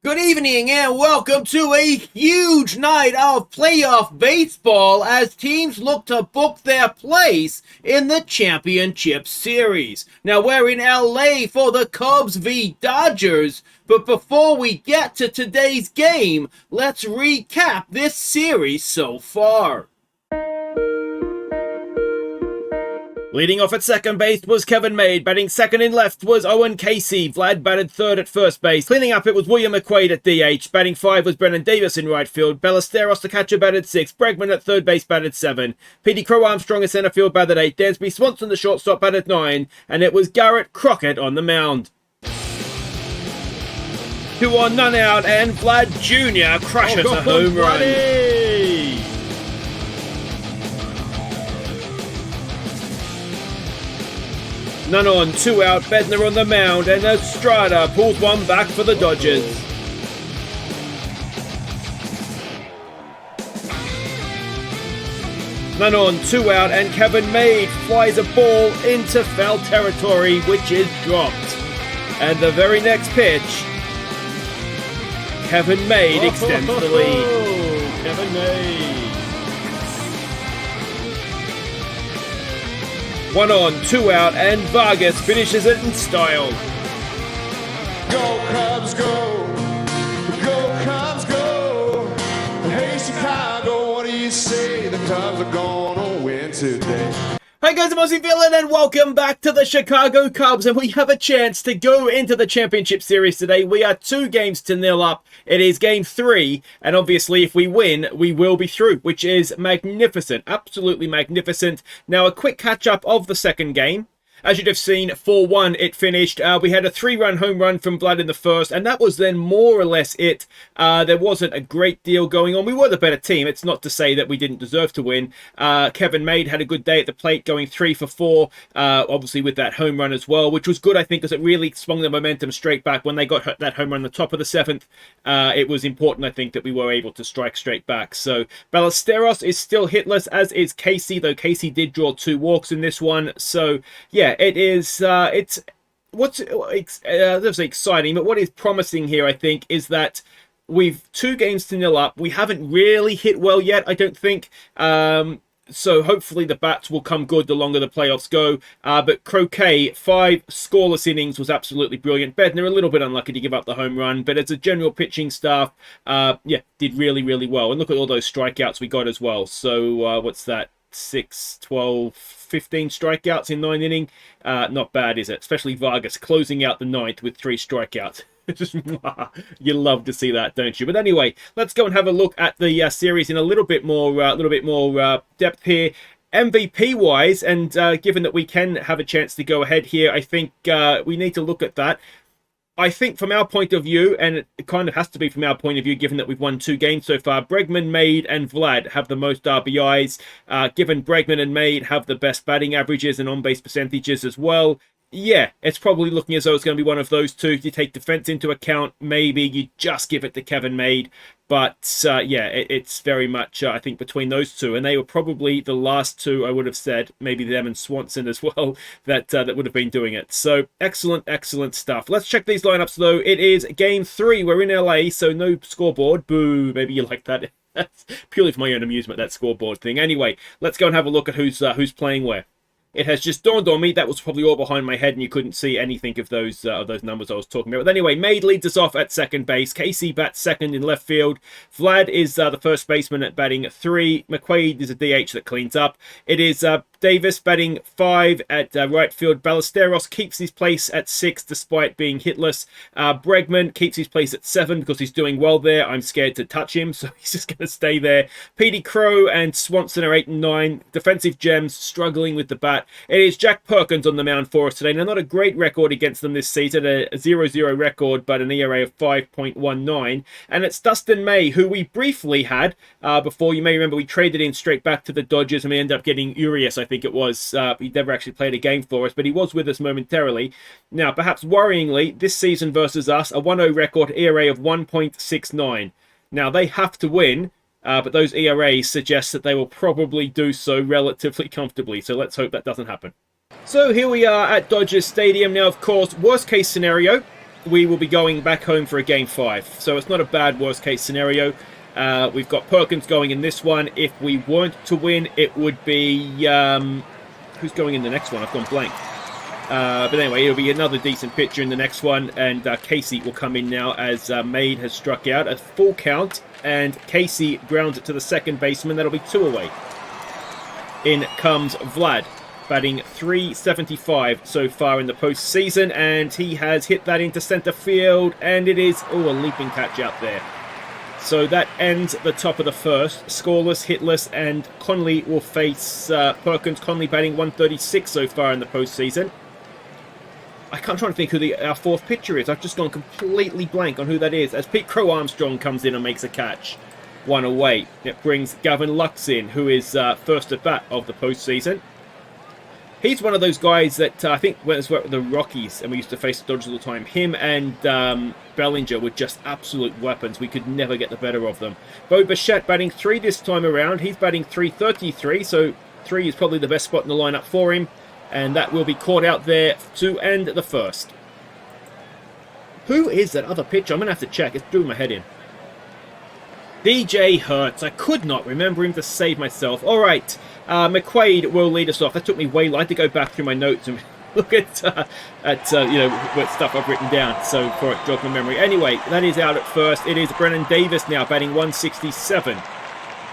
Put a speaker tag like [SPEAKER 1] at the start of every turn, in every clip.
[SPEAKER 1] Good evening and welcome to a huge night of playoff baseball as teams look to book their place in the championship series. Now we're in LA for the Cubs v Dodgers, but before we get to today's game, let's recap this series so far. Leading off at second base was Kevin Made. Batting second in left was Owen Casey. Vlad batted third at first base. Cleaning up it was William McQuaid at DH. Batting five was Brennan Davis in right field. Ballesteros, the catcher, batted six. Bregman at third base batted seven. Petey Crow Armstrong at center field batted eight. Dansby Swanson, the shortstop, batted nine. And it was Garrett Crockett on the mound. 2 on, none out, and Vlad Jr. crushes a home run. None on, 2 out, Bednar on the mound, and Estrada pulls one back for the Dodgers. None on, 2 out, and Kevin Made flies a ball into foul territory, which is dropped. And the very next pitch, Kevin Made extends the lead. Kevin Made. 1 on, 2 out, and Vargas finishes it in style.
[SPEAKER 2] Go Cubs, go! Go Cubs, go! Hey Chicago, what do you say? The Cubs are gonna win today.
[SPEAKER 1] Hi guys, I'm Aussie Villain and welcome back to the Chicago Cubs, and we have a chance to go into the championship series today. We are 2-0 up. It is game 3, and obviously if we win, we will be through, which is magnificent, absolutely magnificent. Now a quick catch up of the second game. As you'd have seen, 4-1 it finished. We had a 3-run home run from Vlad in the first, and that was then more or less it. There wasn't a great deal going on. We were the better team. It's not to say that we didn't deserve to win. Kevin Made had a good day at the plate, going 3 for 4, obviously with that home run as well, which was good, I think, because it really swung the momentum straight back. When they got that home run at the top of the 7th, it was important, I think, that we were able to strike straight back. So Ballesteros is still hitless, as is Casey, though Casey did draw 2 walks in this one. So, yeah. It is, it's what's exciting, but what is promising here, I think, is that we've 2-0 up. We haven't really hit well yet, I don't think. So hopefully the bats will come good the longer the playoffs go. But Croquet, 5 scoreless innings was absolutely brilliant. Bednar a little bit unlucky to give up the home run, but as a general pitching staff, yeah, did really, really well. And look at all those strikeouts we got as well. So what's that? 6, 12, 15 strikeouts in 9 innings. Not bad, is it? Especially Vargas closing out the 9th with 3 strikeouts. You love to see that, don't you? But anyway, let's go and have a look at the series in a little bit more depth here. MVP wise, and given that we can have a chance to go ahead here, I think we need to look at that. I think from our point of view, and it kind of has to be from our point of view, given that we've won 2 games so far, Bregman, Made, and Vlad have the most RBIs. Given Bregman and Made have the best batting averages and on-base percentages as well. Yeah, it's probably looking as though it's going to be one of those two. If you take defense into account, maybe you just give it to Kevin Made. But, yeah, it's very much, I think, between those two. And they were probably the last two, I would have said, maybe them and Swanson as well, that would have been doing it. So, excellent, excellent stuff. Let's check these lineups, though. It is game 3. We're in LA, so no scoreboard. Boo, maybe you like that. That's purely for my own amusement, that scoreboard thing. Anyway, let's go and have a look at who's playing where. It has just dawned on me that was probably all behind my head and you couldn't see anything of those numbers I was talking about. But anyway, Made leads us off at second base. Casey bats second in left field. Vlad is the first baseman at batting 3. McQuaid is a DH that cleans up. It is Davis batting 5 at right field. Ballesteros keeps his place at 6 despite being hitless. Bregman keeps his place at 7 because he's doing well there. I'm scared to touch him, so he's just going to stay there. Petey Crow and Swanson are 8 and 9. Defensive gems struggling with the bat. It is Jack Perkins on the mound for us today. Now, not a great record against them this season, a 0-0 record, but an ERA of 5.19. And it's Dustin May, who we briefly had before. You may remember we traded in straight back to the Dodgers, and we ended up getting Urias, I think it was. He never actually played a game for us, but he was with us momentarily. Now, perhaps worryingly, this season versus us, a 1-0 record, ERA of 1.69. Now, they have to win. But those ERAs suggest that they will probably do so relatively comfortably. So let's hope that doesn't happen. So here we are at Dodgers Stadium. Now, of course, worst case scenario, we will be going back home for a game 5. So it's not a bad worst case scenario. We've got Perkins going in this one. If we weren't to win, it would be... who's going in the next one? I've gone blank. But anyway, it'll be another decent pitcher in the next one. And Casey will come in now as Maid has struck out. A full count. And Casey grounds it to the second baseman. That'll be 2 away. In comes Vlad, batting .375 so far in the postseason, and he has hit that into center field, and it is a leaping catch out there. So that ends the top of the first, scoreless, hitless, and Conley will face Perkins. Conley batting .136 so far in the postseason. I'm trying to think who our fourth pitcher is. I've just gone completely blank on who that is, as Pete Crow Armstrong comes in and makes a catch. 1 away. It brings Gavin Lux in, who is first at bat of the postseason. He's one of those guys that I think when it's with the Rockies, and we used to face the Dodgers all the time, him and Bellinger were just absolute weapons. We could never get the better of them. Bo Bichette batting 3 this time around. He's batting .333, so 3 is probably the best spot in the lineup for him. And that will be caught out there to end the first. Who is that other pitcher? I'm going to have to check. It's doing my head in. DJ Hertz. I could not remember him to save myself. All right. McQuaid will lead us off. That took me way long. I had to go back through my notes and look at what stuff I've written down. So for it jogged my memory. Anyway, that is out at first. It is Brennan Davis now batting .167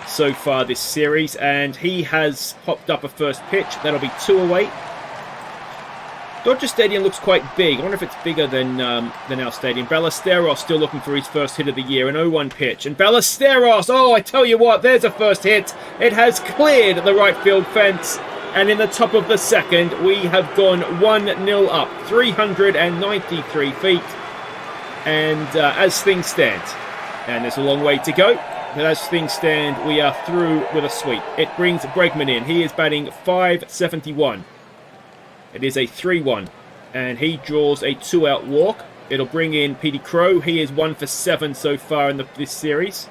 [SPEAKER 1] so far this series, and he has popped up a first pitch. That'll be 2 away. Dodger Stadium looks quite big. I wonder if it's bigger than our stadium. Ballesteros still looking for his first hit of the year, an 0-1 pitch. And Ballesteros, I tell you what, there's a first hit. It has cleared the right field fence. And in the top of the second, we have gone 1-0 up, 393 feet. And as things stand, and there's a long way to go, but as things stand, we are through with a sweep. It brings Bregman in. He is batting .571. It is a 3-1, and he draws a 2-out walk. It'll bring in Petey Crow. He is 1 for 7 so far in this series.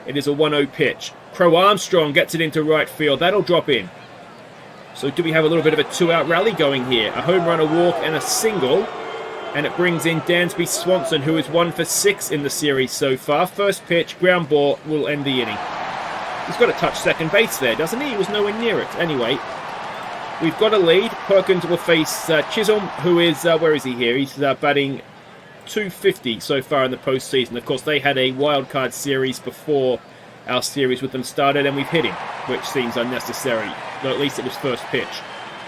[SPEAKER 1] It is a 1-0 pitch. Crow Armstrong gets it into right field. That'll drop in. So do we have a little bit of a 2-out rally going here? A home run, a walk, and a single. And it brings in Dansby Swanson, who is 1 for 6 in the series so far. First pitch, ground ball, will end the inning. He's got to touch second base there, doesn't he? He was nowhere near it. Anyway, we've got a lead. Perkins will face Chisholm, who is, where is he here? He's batting .250 so far in the postseason. Of course, they had a wild card series before our series with them started, and we've hit him, which seems unnecessary. Though at least it was first pitch.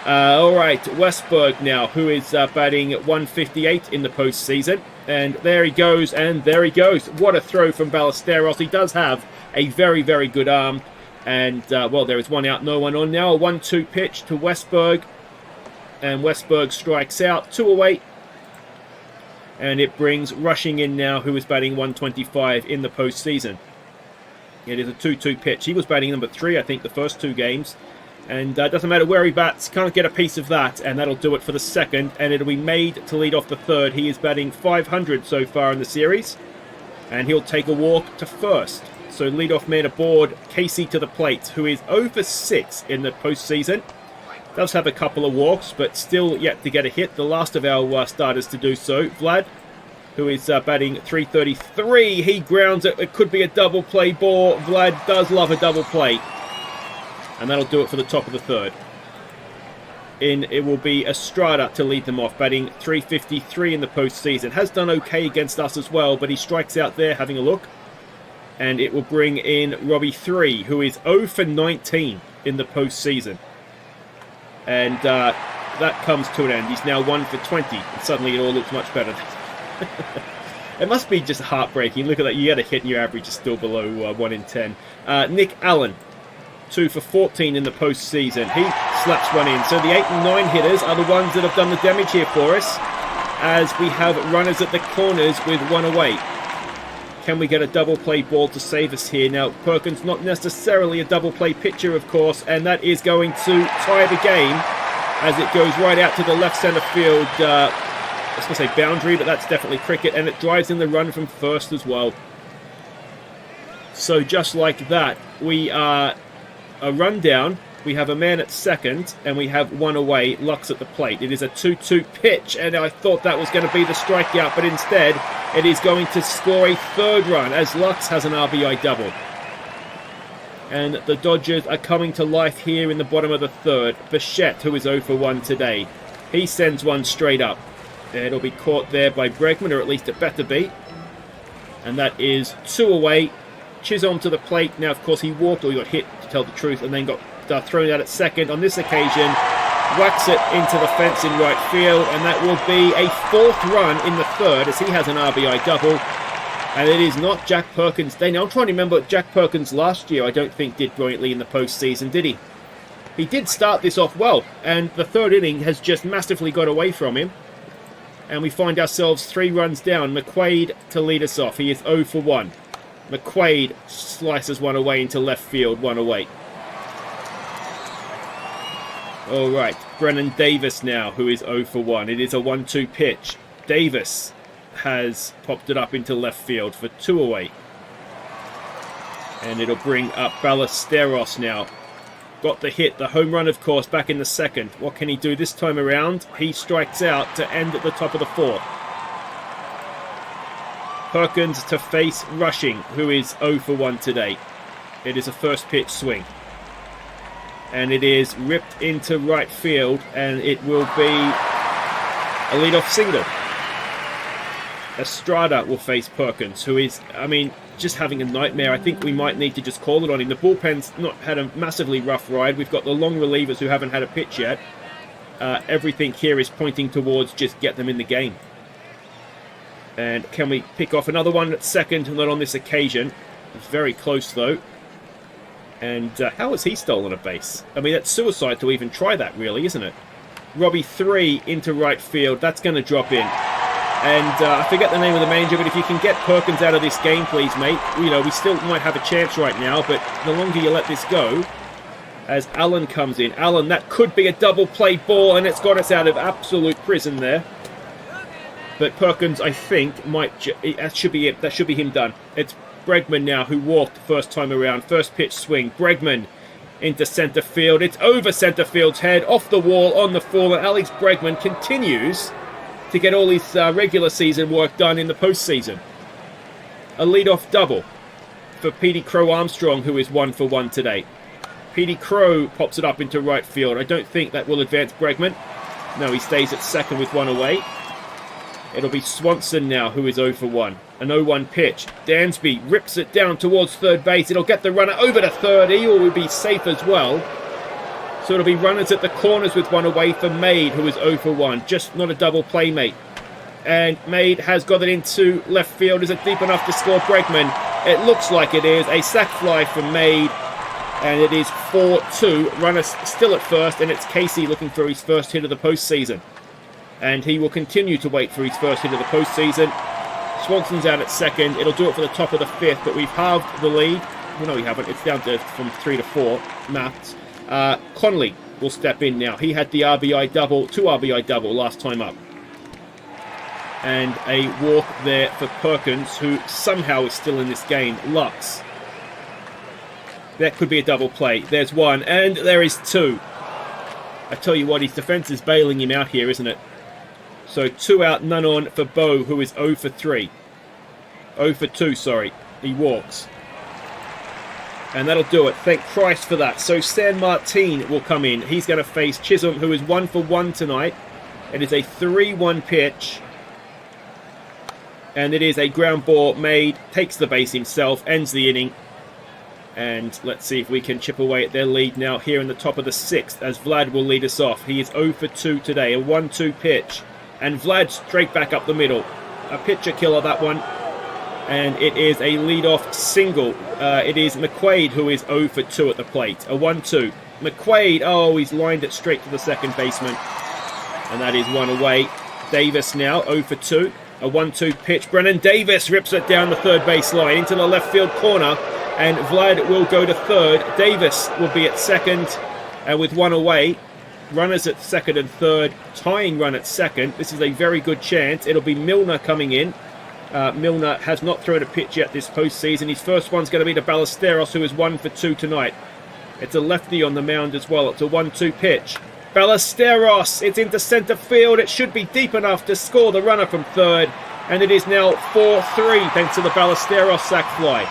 [SPEAKER 1] All right, Westberg now, who is batting .158 in the postseason. And there he goes, and there he goes. What a throw from Ballesteros. He does have a very, very good arm. And, well, there is 1 out, no one on now. A 1-2 pitch to Westberg. And Westberg strikes out. 2 away. And it brings rushing in now, who is batting .125 in the postseason. It is a 2-2 pitch. He was batting number 3, I think, the first 2 games. And doesn't matter where he bats, can't get a piece of that. And that'll do it for the second. And it'll be made to lead off the third. He is batting .500 so far in the series. And he'll take a walk to first. So leadoff man aboard, Casey to the plate, who is 0 for 6 in the postseason. Does have a couple of walks, but still yet to get a hit. The last of our starters to do so. Vlad, who is batting .333. He grounds it. It could be a double play ball. Vlad does love a double play. And that'll do it for the top of the third. It will be Estrada to lead them off, batting .353 in the postseason. Has done okay against us as well, but he strikes out there, having a look. And it will bring in Robbie 3, who is 0 for 19 in the postseason. And that comes to an end. He's now 1 for 20. And suddenly it all looks much better. It must be just heartbreaking. Look at that. You get a hit and your average is still below 1 in 10. Nick Allen, 2 for 14 in the postseason. He slaps one in. So the 8 and 9 hitters are the ones that have done the damage here for us, as we have runners at the corners with 1 away. Can we get a double play ball to save us here? Now, Perkins not necessarily a double play pitcher, of course, and that is going to tie the game as it goes right out to the left center field. I was going to say boundary, but that's definitely cricket, and it drives in the run from first as well. So just like that, we are a run down We have a man at second, and we have one away. Lux at the plate. It is a 2-2 pitch, and I thought that was going to be the strikeout, but instead it is going to score a third run as Lux has an RBI double. And the Dodgers are coming to life here in the bottom of the third. Bichette, who is 0 for 1 today, he sends one straight up. It'll be caught there by Bregman, or at least it better be. And that is 2 away. Chisholm to the plate. Now, of course, he walked, or he got hit, to tell the truth, and then got thrown out at second. On this occasion, whacks it into the fence in right field, and that will be a 4th run in the third as he has an RBI double. And it is not Jack Perkins' day. Now, I'm trying to remember, Jack Perkins last year, I don't think, did brilliantly in the postseason, did he? He did start this off well, and the third inning has just massively got away from him. And we find ourselves 3 runs down. McQuaid to lead us off. He is 0 for 1. McQuaid slices one away into left field, 1 away. All right, Brennan Davis now, who is 0 for 1. It is a 1-2 pitch. Davis has popped it up into left field for 2 away. And it'll bring up Ballesteros now. Got the hit, the home run, of course, back in the second. What can he do this time around? He strikes out to end at the top of the 4th. Perkins to face Rushing, who is 0 for 1 today. It is a first pitch swing. And it is ripped into right field, and it will be a leadoff single. Estrada will face Perkins, who is, just having a nightmare. I think we might need to just call it on him. The bullpen's not had a massively rough ride. We've got the long relievers who haven't had a pitch yet. Everything here is pointing towards just get them in the game. And can we pick off another one at second? Not on this occasion. It's very close, though. And how has he stolen a base? That's suicide to even try that, really, isn't it? Robbie 3 into right field. That's going to drop in. And I forget the name of the manager, but if you can get Perkins out of this game, please, mate. We still might have a chance right now, but the longer you let this go, as Allen comes in. Allen, that could be a double play ball, and it's got us out of absolute prison there. But Perkins, I think, that should be it. That should be him done. It's Bregman now, who walked first time around. First pitch swing. Bregman into center field. It's over center field's head, off the wall, on the fall, and Alex Bregman continues to get all his regular season work done in the postseason. A leadoff double for Petey Crow Armstrong, who is 1 for 1 today. Petey Crow pops it up into right field. I don't think that will advance Bregman. No, he stays at second with 1 away. It'll be Swanson now, who is 0 for 1. An 0-1 pitch. Dansby rips it down towards third base. It'll get the runner over to third. He will be safe as well. So it'll be runners at the corners with 1 away for Made, who is 0 for 1. Just not a double play, mate. And Made has got it into left field. Is it deep enough to score Bregman? It looks like it is. A sac fly from Made. And it is 4-2. Runners still at first. And it's Casey looking for his first hit of the postseason. And he will continue to wait for his first hit of the postseason. Swanson's out at second. It'll do it for the top of the 5th. But we've halved the lead. Well, no, we haven't. It's down to from 3 to 4. Maths. Conley will step in now. He had the RBI double, 2 RBI double last time up. And a walk there for Perkins, who somehow is still in this game. Lux. That could be a double play. There's 1, and there is 2. I tell you what, his defense is bailing him out here, isn't it? So 2 out, none on for Bo, who is 0 for 3. 0 for 2, sorry. He walks. And that'll do it. Thank Christ for that. So San Martin will come in. He's going to face Chisholm, who is 1 for 1 tonight. It is a 3-1 pitch. And it is a ground ball made. Takes the base himself. Ends the inning. And let's see if we can chip away at their lead now here in the top of the 6th as Vlad will lead us off. He is 0 for 2 today. A 1-2 pitch. And Vlad straight back up the middle. A pitcher killer, that one. And it is a leadoff single. It is McQuaid who is 0 for 2 at the plate. A 1-2. McQuaid, oh, he's lined it straight to the second baseman. And that is 1 away. Davis now, 0 for 2. A 1-2 pitch. Brennan Davis rips it down the third base line into the left field corner. And Vlad will go to third. Davis will be at second. And with 1 away, runners at second and third. Tying run at second. This is a very good chance. It'll be Milner coming in. Milner has not thrown a pitch yet this postseason. His first one's going to be to Ballesteros, who is 1 for 2 tonight. It's a lefty on the mound as well. It's a 1-2 pitch. Ballesteros, it's into centre field. It should be deep enough to score the runner from third. And it is now 4-3 thanks to the Ballesteros sac fly.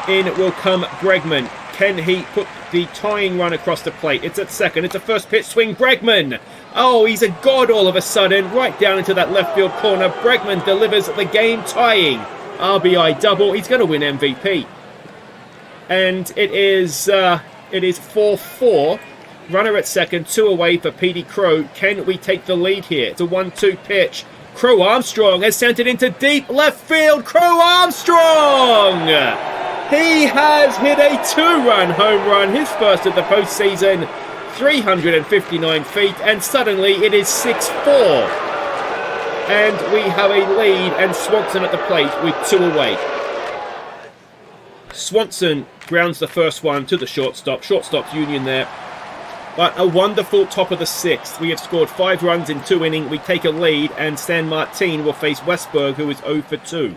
[SPEAKER 1] In will come Bregman. Can he put the tying run across the plate? It's at second. It's a first pitch swing. Bregman. Oh, he's a god all of a sudden. Right down into that left field corner. Bregman delivers the game tying RBI double. He's going to win MVP. And it is 4-4. Runner at second. 2 away for Petey Crow. Can we take the lead here? It's a 1-2 pitch. Crow Armstrong has sent it into deep left field. Crow Armstrong! He has hit a 2-run home run, his first of the postseason, 359 feet, and suddenly it is 6-4. And we have a lead, and Swanson at the plate with 2 away. Swanson grounds the first one to the shortstop. Shortstop's union there. But a wonderful top of the 6th. We have scored 5 runs in 2 innings. We take a lead, and San Martin will face Westberg, who is 0 for 2.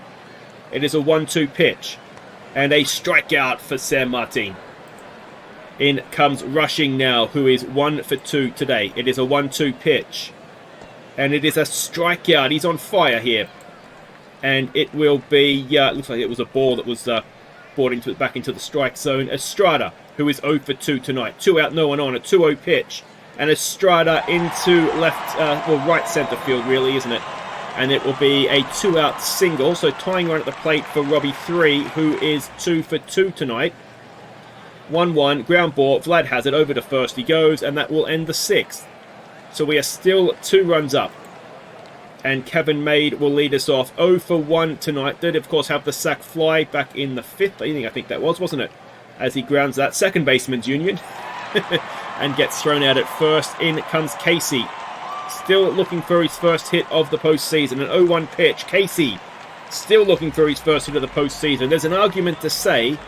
[SPEAKER 1] It is a 1-2 pitch. And a strikeout for San Martin. In comes Rushing now, who is 1 for 2 today. It is a 1-2 pitch. And it is a strikeout. He's on fire here. And it will be, looks like it was a ball that was brought back into the strike zone. Estrada, who is 0 for 2 tonight. 2 out, no one on. A 2-0 pitch. And Estrada into right centre field, really, isn't it? And it will be a 2-out single. So tying run at the plate for Robbie 3, who is 2 for 2 tonight. 1-1, ground ball. Vlad has it over to first. He goes, and that will end the 6th. So we are still 2 runs up. And Kevin Maid will lead us off 0 for 1 tonight. Did, of course, have the sac fly back in the 5th inning, I think that was, wasn't it? As he grounds that second baseman's union. And gets thrown out at first. In comes Casey. Still looking for his first hit of the postseason. An 0-1 pitch. Casey still looking for his first hit of the postseason. There's an argument to say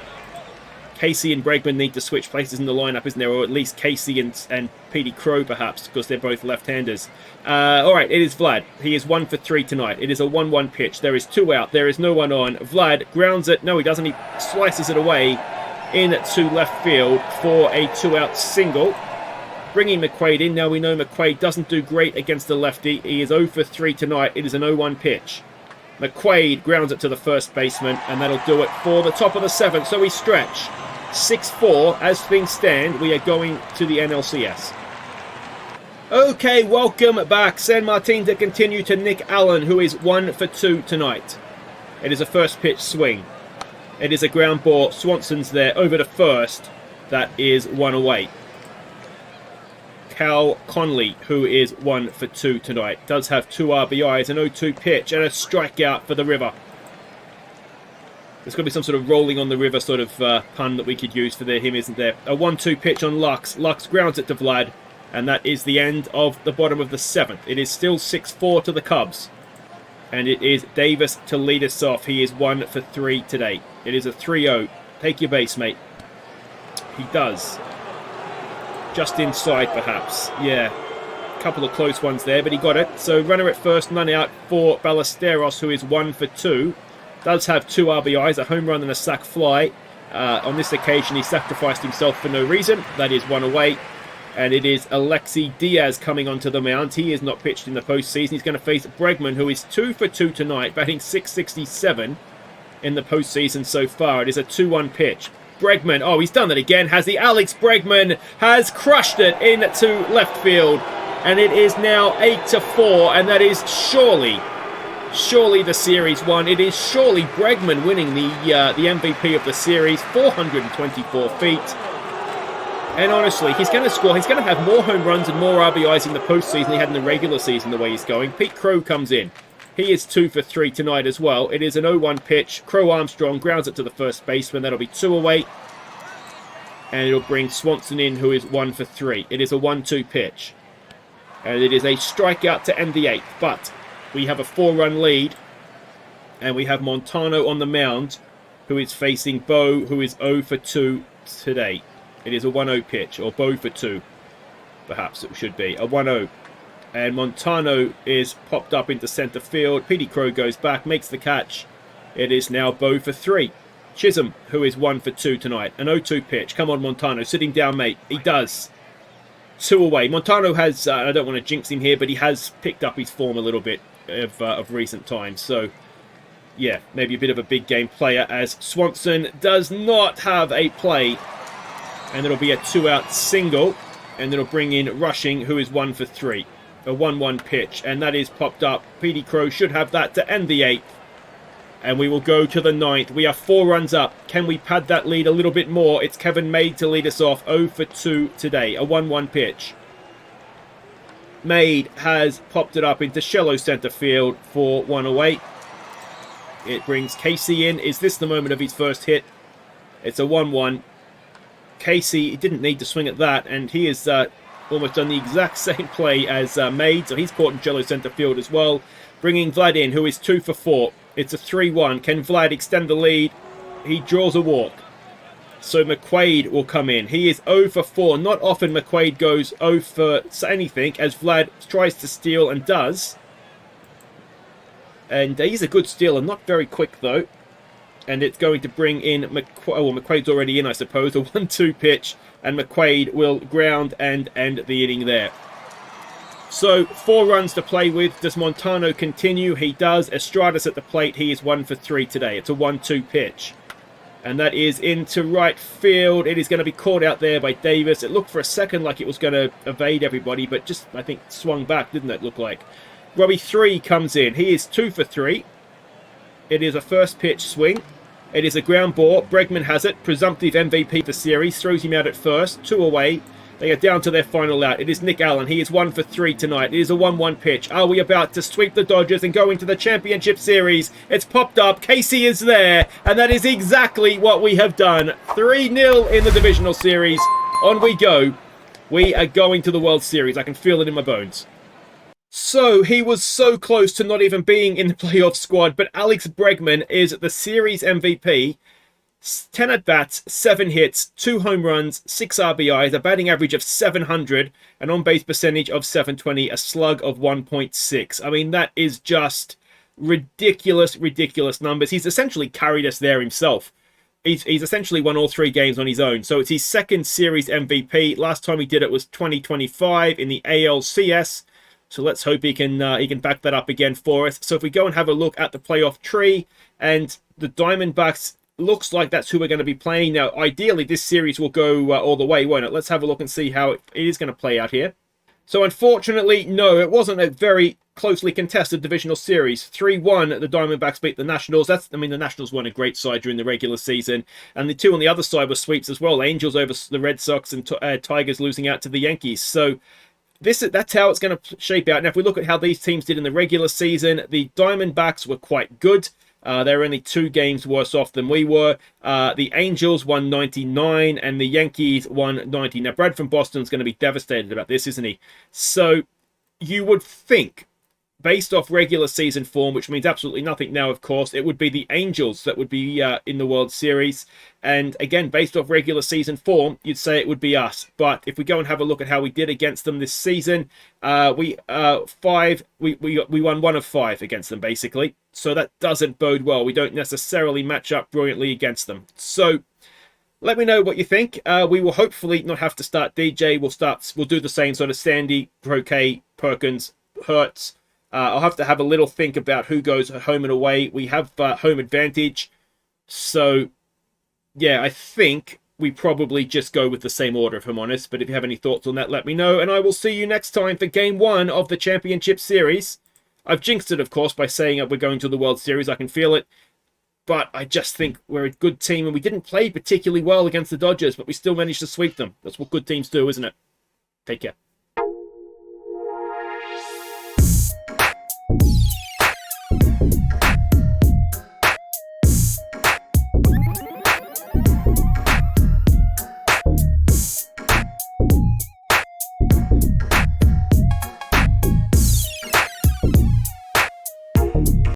[SPEAKER 1] Casey and Bregman need to switch places in the lineup, isn't there? Or at least Casey and Petey Crow, perhaps, because they're both left-handers. All right, it is Vlad. He is 1 for 3 tonight. It is a 1-1 pitch. There is 2 out. There is no one on. Vlad grounds it. No, he doesn't. He slices it away into left field for a 2-out single. Bringing McQuaid in. Now we know McQuaid doesn't do great against the lefty. He is 0 for 3 tonight. It is an 0-1 pitch. McQuaid grounds it to the first baseman, and that'll do it for the top of the 7th. So we stretch. 6-4. As things stand, we are going to the NLCS. Okay, welcome back. San Martin to continue to Nick Allen, who is 1 for 2 tonight. It is a first pitch swing. It is a ground ball. Swanson's there over to first. That is 1 away. Cal Conley, who is 1 for 2 tonight, does have 2 RBIs, an 0-2 pitch, and a strikeout for the River. There's got to be some sort of rolling on the river sort of pun that we could use for him, isn't there? A 1-2 pitch on Lux. Lux grounds it to Vlad, and that is the end of the bottom of the 7th. It is still 6-4 to the Cubs, and it is Davis to lead us off. He is 1 for 3 today. It is a 3-0. Take your base, mate. He does. Just inside, perhaps. Yeah. A couple of close ones there, but he got it. So runner at first, none out for Ballesteros, who is 1 for 2. Does have 2 RBIs, a home run and a sac fly. On this occasion, he sacrificed himself for no reason. That is 1 away. And it is Alexi Diaz coming onto the mound. He is not pitched in the postseason. He's going to face Bregman, who is 2 for 2 tonight, batting .667 in the postseason so far. It is a 2-1 pitch. Bregman, oh, he's done it again, has he? Alex Bregman has crushed it into left field. And it is now 8-4, and that is surely the series won. It is surely Bregman winning the MVP of the series, 424 feet. And honestly, he's going to score. He's going to have more home runs and more RBIs in the postseason than he had in the regular season, the way he's going. Pete Crow comes in. He is 2 for 3 tonight as well. It is an 0-1 pitch. Crow Armstrong grounds it to the first baseman. That'll be 2 away. And it'll bring Swanson in, who is 1 for 3. It is a 1-2 pitch. And it is a strikeout to end the 8th. But we have a 4-run lead. And we have Montano on the mound, who is facing Bo, who is 0 for 2 today. It is a 1-0 pitch, or Bo for 2. Perhaps it should be. A 1-0. And Montano is popped up into centre field. Petey Crow goes back, makes the catch. It is now Bo for 3. Chisholm, who is 1 for 2 tonight. An 0-2 pitch. Come on, Montano. Sitting down, mate. He does. 2 away. Montano has, I don't want to jinx him here, but he has picked up his form a little bit of recent times. So, yeah, maybe a bit of a big game player, as Swanson does not have a play. And it'll be a 2-out single. And it'll bring in Rushing, who is 1 for 3. A 1-1 pitch. And that is popped up. Petey Crow should have that to end the 8th. And we will go to the 9th. We are 4 runs up. Can we pad that lead a little bit more? It's Kevin Maid to lead us off. 0 for 2 today. A 1-1 pitch. Maid has popped it up into shallow centre field for 1 away. It brings Casey in. Is this the moment of his first hit? It's a 1-1. Casey didn't need to swing at that. And he has almost done the exact same play as Maid. So he's caught in shallow centre field as well. Bringing Vlad in, who is 2 for 4. It's a 3-1. Can Vlad extend the lead? He draws a walk. So McQuaid will come in. He is 0 for 4. Not often McQuaid goes 0 for anything, as Vlad tries to steal and does. And he's a good stealer. Not very quick, though. And it's going to bring in McQuaid. Oh, well, McQuaid's already in, I suppose. A 1-2 pitch. And McQuaid will ground and end the inning there. So, 4 runs to play with. Does Montano continue? He does. Estradas at the plate. He is 1 for 3 today. It's a 1-2 pitch. And that is into right field. It is going to be caught out there by Davis. It looked for a second like it was going to evade everybody, but just, I think, swung back, didn't it look like? Robbie 3 comes in. He is 2 for 3. It is a first pitch swing. It is a ground ball. Bregman has it. Presumptive MVP of the series. Throws him out at first. 2 away. They are down to their final out. It is Nick Allen. He is 1 for 3 tonight. It is a 1-1 pitch. Are we about to sweep the Dodgers and go into the championship series? It's popped up. Casey is there. And that is exactly what we have done. 3-0 in the divisional series. On we go. We are going to the World Series. I can feel it in my bones. So, he was so close to not even being in the playoff squad. But Alex Bregman is the series MVP. 10 at-bats, 7 hits, 2 home runs, 6 RBIs, a batting average of 700, an on-base percentage of 720, a slug of 1.6. I mean, that is just ridiculous, ridiculous numbers. He's essentially carried us there himself. He's essentially won all 3 games on his own. So it's his second series MVP. Last time he did it was 2025 in the ALCS. So let's hope he can back that up again for us. So if we go and have a look at the playoff tree, and the Diamondbacks, looks like that's who we're going to be playing. Now, ideally, this series will go all the way, won't it? Let's have a look and see how it is going to play out here. So, unfortunately, no, it wasn't a very closely contested divisional series. 3-1, the Diamondbacks beat the Nationals. The Nationals won a great side during the regular season. And the 2 on the other side were sweeps as well. Angels over the Red Sox and Tigers losing out to the Yankees. So, that's how it's going to shape out. Now, if we look at how these teams did in the regular season, the Diamondbacks were quite good. They're only 2 games worse off than we were. The Angels won 99 and the Yankees won 90. Now, Brad from Boston's going to be devastated about this, isn't he? So, you would think, based off regular season form, which means absolutely nothing now, of course, it would be the Angels that would be in the World Series. And again, based off regular season form, you'd say it would be us. But if we go and have a look at how we did against them this season, we won 1 of 5 against them, basically. So that doesn't bode well. We don't necessarily match up brilliantly against them. So let me know what you think. We will hopefully not have to start DJ. We'll do the same sort of Sandy, Croquet, Perkins, Hertz. I'll have to have a little think about who goes home and away. We have home advantage. So, yeah, I think we probably just go with the same order, if I'm honest. But if you have any thoughts on that, let me know. And I will see you next time for Game 1 of the Championship Series. I've jinxed it, of course, by saying we're going to the World Series. I can feel it. But I just think we're a good team. And we didn't play particularly well against the Dodgers, but we still managed to sweep them. That's what good teams do, isn't it? Take care.